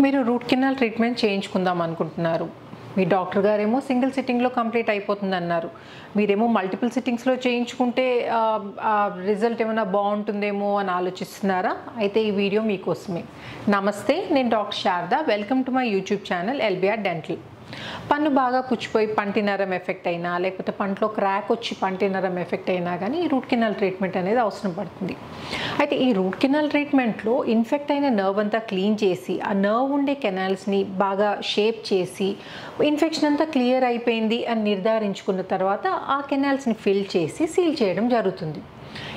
మీరు root canal treatment చేయించుకుందాం అనుకుంటున్నారు. మీ doctor గారేమో సింగిల్ సిట్టింగ్లో కంప్లీట్ అయిపోతుంది అన్నారు. మీరేమో మల్టిపుల్ సిట్టింగ్స్లో చేయించుకుంటే రిజల్ట్ ఏమైనా బాగుంటుందేమో అని ఆలోచిస్తున్నారా? అయితే ఈ వీడియో మీకోసమే. నమస్తే, నేను doctor Sharada. Welcome to my YouTube channel LBR dental. పన్ను బాగా పుచ్చిపోయి పంటి నరం ఎఫెక్ట్ అయినా, లేకపోతే పంటలో క్రాక్ వచ్చి పంటి నరం ఎఫెక్ట్ అయినా కానీ ఈ రూట్ కెనాల్ ట్రీట్మెంట్ అనేది అవసరం పడుతుంది. అయితే ఈ రూట్ కెనాల్ ట్రీట్మెంట్లో ఇన్ఫెక్ట్ అయిన నర్వ్ అంతా క్లీన్ చేసి, ఆ నర్వ్ ఉండే కెనాల్స్ని బాగా షేప్ చేసి, ఇన్ఫెక్షన్ అంతా క్లియర్ అయిపోయింది అని నిర్ధారించుకున్న తర్వాత ఆ కెనాల్స్ని ఫిల్ చేసి సీల్ చేయడం జరుగుతుంది.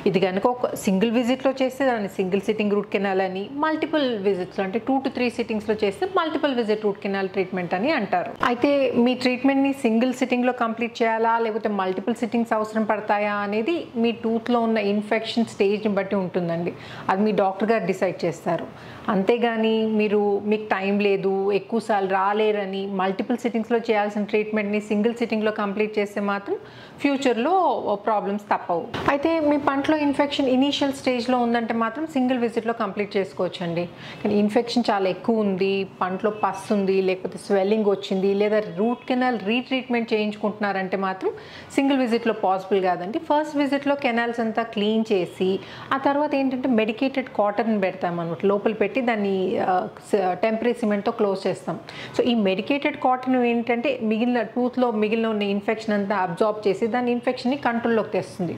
ఇది కనుక ఒక సింగిల్ విజిట్లో చేస్తే దాన్ని సింగిల్ సిట్టింగ్ రూట్ కెనాల్ అని, మల్టిపుల్ విజిట్స్లో అంటే 2 to 3 సిట్టింగ్స్లో చేస్తే multiple visit root canal treatment అని అంటారు. అయితే మీ ట్రీట్మెంట్ని సింగిల్ సిట్టింగ్లో కంప్లీట్ చేయాలా, లేకపోతే మల్టిపుల్ సిట్టింగ్స్ అవసరం పడతాయా అనేది మీ టూత్లో ఉన్న ఇన్ఫెక్షన్ స్టేజ్ని బట్టి ఉంటుందండి. అది మీ డాక్టర్ గారు డిసైడ్ చేస్తారు. అంతేగాని మీకు టైం లేదు, ఎక్కువసార్లు రాలేరని మల్టిపుల్ సిట్టింగ్స్లో చేయాల్సిన ట్రీట్మెంట్ని సింగిల్ సిట్టింగ్లో కంప్లీట్ చేస్తే మాత్రం ఫ్యూచర్లో ప్రాబ్లమ్స్ తప్పవు. అయితే మీ పంటలో ఇన్ఫెక్షన్ ఇనీషియల్ స్టేజ్లో ఉందంటే మాత్రం సింగిల్ విజిట్లో కంప్లీట్ చేసుకోవచ్చండి. కానీ ఇన్ఫెక్షన్ చాలా ఎక్కువ ఉంది, పంటలో పస్ ఉంది, లేకపోతే స్వెల్లింగ్ వచ్చింది, లేదా రూట్ కెనాల్ రీట్రీట్మెంట్ చేయించుకుంటున్నారంటే మాత్రం సింగిల్ విజిట్లో పాసిబుల్ కాదండి. ఫస్ట్ విజిట్లో కెనాల్స్ అంతా క్లీన్ చేసి, ఆ తర్వాత ఏంటంటే మెడికేటెడ్ కాటన్ పెడతాం అనమాట, లోపల పెట్టి దాన్ని టెంపరీ సిమెంట్తో క్లోజ్ చేస్తాం. సో ఈ మెడికేటెడ్ కాటన్ ఏంటంటే టూత్లో మిగిలిన ఉన్న ఇన్ఫెక్షన్ అంతా అబ్జార్బ్ చేసి దాని ఇన్ఫెక్షన్ని కంట్రోల్లోకి తెస్తుంది.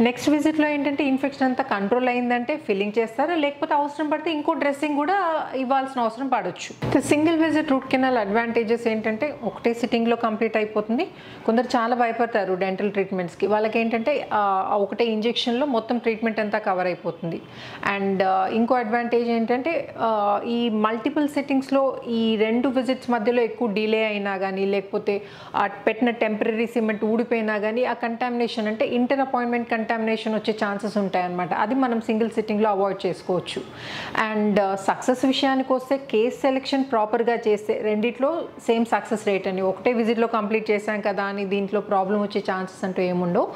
నెక్స్ట్ విజిట్లో ఏంటంటే ఇన్ఫెక్షన్ అంతా కంట్రోల్ అయిందంటే ఫిల్లింగ్ చేస్తారు, లేకపోతే అవసరం పడితే ఇంకో డ్రెస్సింగ్ కూడా ఇవ్వాల్సిన అవసరం పడవచ్చు. Single visit root canal advantages ఏంటంటే ఒకటే సిట్టింగ్లో కంప్లీట్ అయిపోతుంది. కొందరు చాలా భయపడతారు డెంటల్ ట్రీట్మెంట్స్కి. వాళ్ళకి ఏంటంటే ఒకటే ఇంజెక్షన్లో మొత్తం ట్రీట్మెంట్ అంతా కవర్ అయిపోతుంది. అండ్ ఇంకో అడ్వాంటేజ్ ఏంటంటే ఈ మల్టిపుల్ సిట్టింగ్స్లో ఈ 2 విజిట్స్ మధ్యలో ఎక్కువ డిలే అయినా కానీ, లేకపోతే పెట్టిన టెంపరీ సిమెంట్ ఊడిపోయినా కానీ ఆ కంటామినేషన్ అంటే ఇంటర్ అపాయింట్మెంట్ కంటామినేషన్ వచ్చే ఛాన్సెస్ ఉంటాయన్నమాట. అది మనం సింగిల్ సిట్టింగ్లో అవాయిడ్ చేసుకోవచ్చు. అండ్ సక్సెస్ విషయానికి వస్తే కేస్ సెలెక్షన్ ప్రాపర్గా చేస్తే రెండిట్లో సేమ్ సక్సెస్ రేట్ అని, ఒకటే విజిట్లో కంప్లీట్ చేశాం కదా అని దీంట్లో ప్రాబ్లం వచ్చే ఛాన్సెస్ అంటూ ఏముండవు.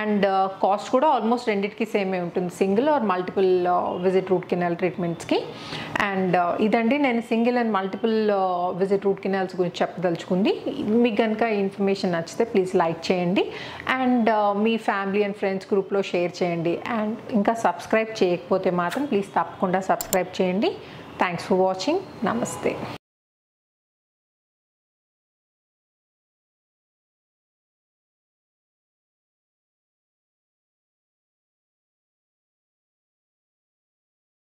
అండ్ కాస్ట్ కూడా ఆల్మోస్ట్ రెండింటికి సేమే ఉంటుంది, single or multiple visit root canal ట్రీట్మెంట్స్కి. అండ్ ఇదండి నేను single and multiple visit root canals గురించి చెప్పదలుచుకుంది. మీకు కనుక ఇన్ఫర్మేషన్ నచ్చితే ప్లీజ్ లైక్ చేయండి అండ్ మీ ఫ్యామిలీ అండ్ ఫ్రెండ్స్ గ్రూప్లో షేర్ చేయండి. అండ్ ఇంకా సబ్స్క్రైబ్ చేయకపోతే మాత్రం ప్లీజ్ తప్పకుండా సబ్స్క్రైబ్ చేయండి. Thanks for watching. నమస్తే.